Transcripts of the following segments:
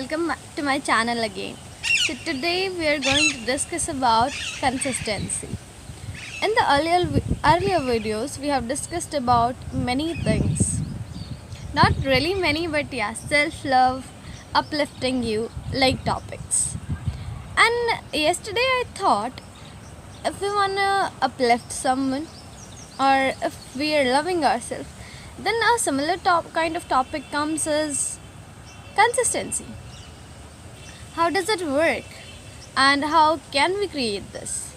welcome to my channel again. So today we are going to discuss about consistency. In the earlier videos we have discussed about many things. Not really many, but yeah, self-love, uplifting you like topics. And yesterday I thought if we wanna uplift someone or if we are loving ourselves, then a similar kind of topic comes as consistency. How does it work and how can we create this?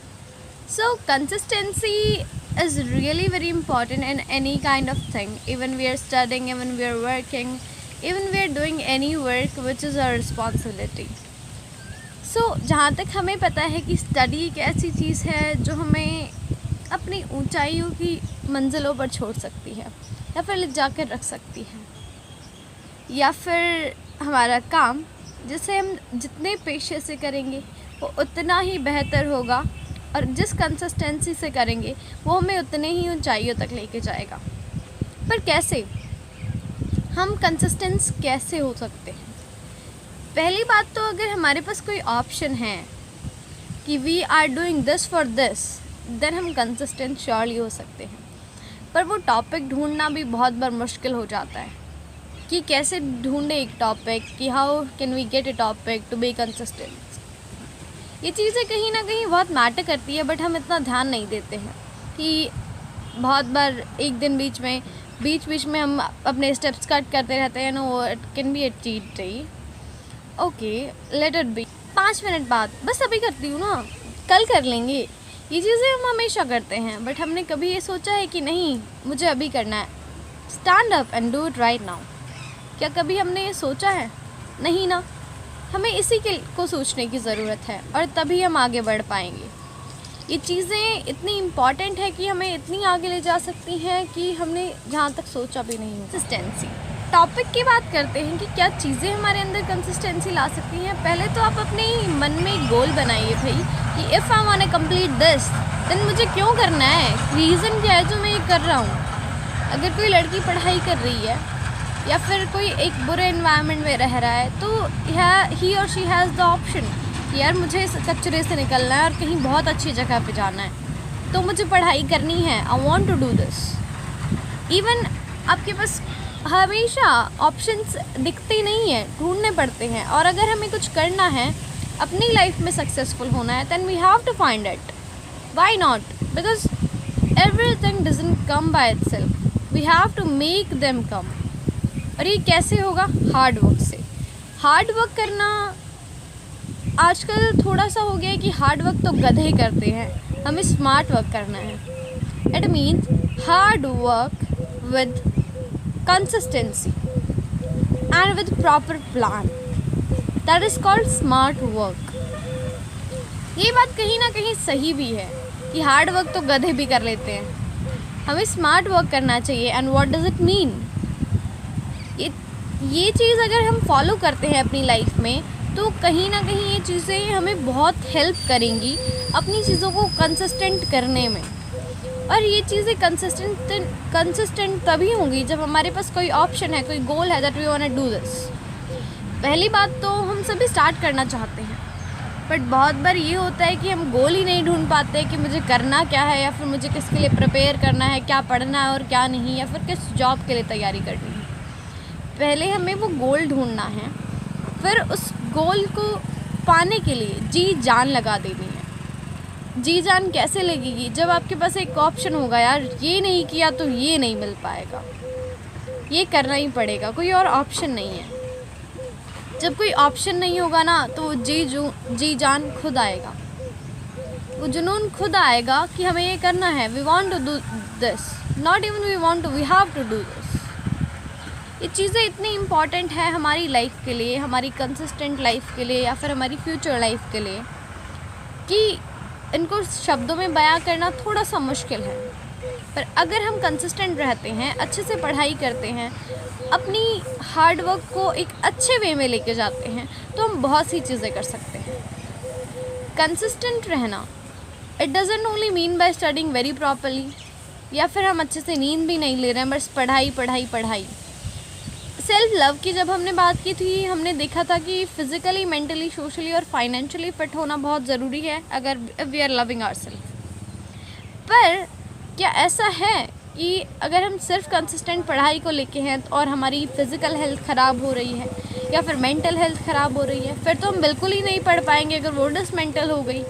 So consistency is really very important in any kind of thing. Even we are studying, even we are working, even we are doing any work which is our responsibility. So जहाँ तक हमें पता है कि study एक ऐसी चीज़ है जो हमें अपनी ऊंचाइयों की मंजिलों पर छोड़ सकती है या फिर ले जाकर रख सकती है, या फिर हमारा काम जिसे हम जितने पेशे से करेंगे वो उतना ही बेहतर होगा और जिस कंसिस्टेंसी से करेंगे वो हमें उतने ही ऊंचाइयों तक लेके जाएगा. पर कैसे हम कंसिस्टेंस कैसे हो सकते हैं? पहली बात तो अगर हमारे पास कोई ऑप्शन है कि we are doing this for this, then हम कंसिस्टेंट श्योरली हो सकते हैं. पर वो टॉपिक ढूंढना भी बहुत बार मुश्किल हो जाता है कि कैसे ढूंढे एक टॉपिक, कि how can we get a topic to be consistent. ये चीज़ें कहीं ना कहीं बहुत मैटर करती है, बट हम इतना ध्यान नहीं देते हैं कि बहुत बार एक दिन बीच में हम अपने स्टेप्स कट करते रहते हैं. No, it can be a cheat day. Okay, let it be. 5 minute बाद, बस अभी करती हूँ ना, कल कर लेंगे. ये चीज़ें हम हमेशा करते हैं, बट हमने कभी ये सोचा है कि नहीं, मुझे अभी करना है. Stand up and do it right now. क्या कभी हमने ये सोचा है? नहीं ना. हमें इसी को सोचने की ज़रूरत है और तभी हम आगे बढ़ पाएंगे. ये चीज़ें इतनी इम्पॉर्टेंट है कि हमें इतनी आगे ले जा सकती हैं कि हमने जहाँ तक सोचा भी नहीं. कंसिस्टेंसी टॉपिक की बात करते हैं कि क्या चीज़ें हमारे अंदर कंसिस्टेंसी ला सकती हैं. पहले तो आप अपने मन में एक गोल बनाइए भाई कि if I want to complete this, then मुझे क्यों करना है, रीज़न क्या है जो मैं ये कर रहा हूँ. अगर कोई लड़की पढ़ाई कर रही है या फिर कोई एक बुरे एनवायरनमेंट में रह रहा है, तो ही और शी हैज़ द ऑप्शन कि यार मुझे इस कचरे से निकलना है और कहीं बहुत अच्छी जगह पे जाना है, तो मुझे पढ़ाई करनी है. I want to do this. Even आपके पास हमेशा ऑप्शंस दिखते नहीं हैं, ढूंढने पड़ते हैं. और अगर हमें कुछ करना है, अपनी लाइफ में सक्सेसफुल होना है, then we have to find it. Why not? Because everything doesn't come by itself, we have to make them come. और ये कैसे होगा? हार्ड वर्क से. हार्ड वर्क करना आजकल थोड़ा सा हो गया है कि हार्ड वर्क तो गधे करते हैं, हमें स्मार्ट वर्क करना है. It means hard work with consistency and with proper plan. That is called smart work. ये बात कहीं ना कहीं सही भी है कि हार्ड वर्क तो गधे भी कर लेते हैं, हमें स्मार्ट वर्क करना चाहिए. And what does it mean? ये चीज़ अगर हम फॉलो करते हैं अपनी लाइफ में, तो कहीं ना कहीं ये चीज़ें हमें बहुत हेल्प करेंगी अपनी चीज़ों को कंसिस्टेंट करने में. और ये चीज़ें कंसिस्टेंट तभी होंगी जब हमारे पास कोई ऑप्शन है, कोई गोल है, that we want to do this. पहली बात तो हम सभी स्टार्ट करना चाहते हैं, बट बहुत बार ये होता है कि हम गोल ही नहीं ढूंढ पाते कि मुझे करना क्या है, या फिर मुझे किसके लिए प्रिपेयर करना है, क्या पढ़ना है और क्या नहीं, या फिर किस जॉब के लिए तैयारी करनी है. पहले हमें वो गोल ढूंढना है, फिर उस गोल को पाने के लिए जी जान लगा देनी है. जी जान कैसे लगेगी? जब आपके पास एक ऑप्शन होगा, यार ये नहीं किया तो ये नहीं मिल पाएगा, ये करना ही पड़ेगा, कोई और ऑप्शन नहीं है. जब कोई ऑप्शन नहीं होगा ना, तो वो जी जान खुद आएगा, वो जुनून खुद आएगा कि हमें ये करना है. We want to do this, not even we want to, we have to do this. ये चीज़ें इतनी इम्पॉर्टेंट है हमारी लाइफ के लिए, हमारी कंसिस्टेंट लाइफ के लिए, या फिर हमारी फ्यूचर लाइफ के लिए, कि इनको शब्दों में बयां करना थोड़ा सा मुश्किल है. पर अगर हम कंसिस्टेंट रहते हैं, अच्छे से पढ़ाई करते हैं, अपनी हार्ड वर्क को एक अच्छे वे में लेके जाते हैं, तो हम बहुत सी चीज़ें कर सकते हैं. कंसिस्टेंट रहना, it doesn't only mean by studying very properly, या फिर हम अच्छे से नींद भी नहीं ले रहे हैं, बस पढ़ाई. सेल्फ लव की जब हमने बात की थी, हमने देखा था कि फिज़िकली, मेंटली, सोशली और फाइनेंशियली फिट होना बहुत ज़रूरी है अगर वी आर लविंग आवरसेल्फ। पर क्या ऐसा है कि अगर हम सिर्फ कंसिस्टेंट पढ़ाई को लेके हैं और हमारी फ़िज़िकल हेल्थ ख़राब हो रही है या फिर मेंटल हेल्थ ख़राब हो रही है, फिर तो हम बिल्कुल ही नहीं पढ़ पाएंगे अगर वो डिसमेंटल हो गई,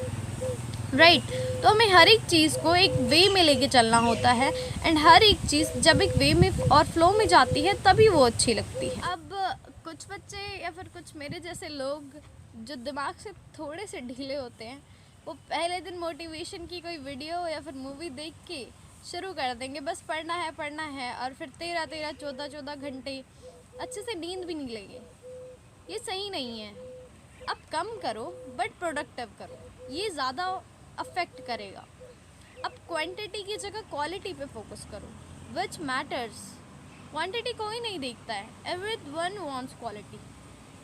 राइट। तो हमें हर एक चीज़ को एक वे में लेके चलना होता है, एंड हर एक चीज़ जब एक वे में और फ्लो में जाती है तभी वो अच्छी लगती है। अब कुछ बच्चे या फिर कुछ मेरे जैसे लोग जो दिमाग से थोड़े से ढीले होते हैं, वो पहले दिन मोटिवेशन की कोई वीडियो या फिर मूवी देख के शुरू कर देंगे, बस पढ़ना है, और फिर 13-14 घंटे अच्छे से नींद भी नहीं लेंगे। ये सही नहीं है। अब कम करो बट प्रोडक्टिव करो, ये ज़्यादा अफेक्ट करेगा। अब क्वांटिटी की जगह क्वालिटी पे फोकस करो, विच मैटर्स। क्वांटिटी कोई नहीं देखता है, एवरीवन वांट्स क्वालिटी।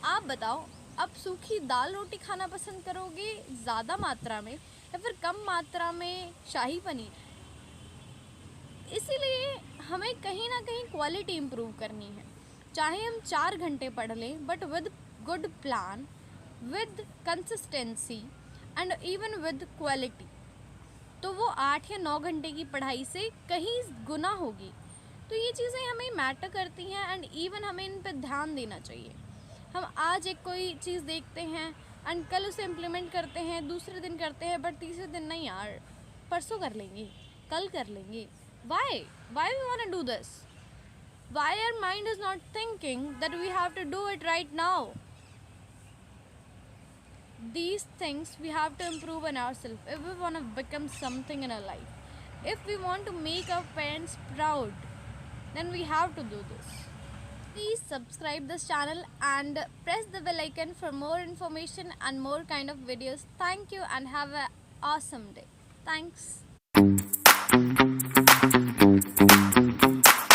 आप बताओ, अब सूखी दाल रोटी खाना पसंद करोगे ज़्यादा मात्रा में या फिर कम मात्रा में शाही पनीर? इसीलिए हमें कहीं ना कहीं क्वालिटी इम्प्रूव करनी है। चाहे हम 4 घंटे पढ़ लें, but with good plan, with consistency and even with quality, तो वो 8 या 9 घंटे की पढ़ाई से कहीं गुना होगी। तो ये चीज़ें हमें मैटर करती हैं, एंड इवन हमें इन पर ध्यान देना चाहिए। हम आज एक कोई चीज़ देखते हैं एंड कल उसे इम्प्लीमेंट करते हैं, दूसरे दिन करते हैं, बट तीसरे दिन नहीं यार, परसों कर लेंगे, कल कर लेंगे। Why we want to do this? Why our mind is not thinking that we have to do it right now? These things we have to improve in ourselves if we want to become something in our life. If we want to make our parents proud, then we have to do this. Please subscribe this channel and press the bell icon for more information and more kind of videos. Thank you and have an awesome day. Thanks.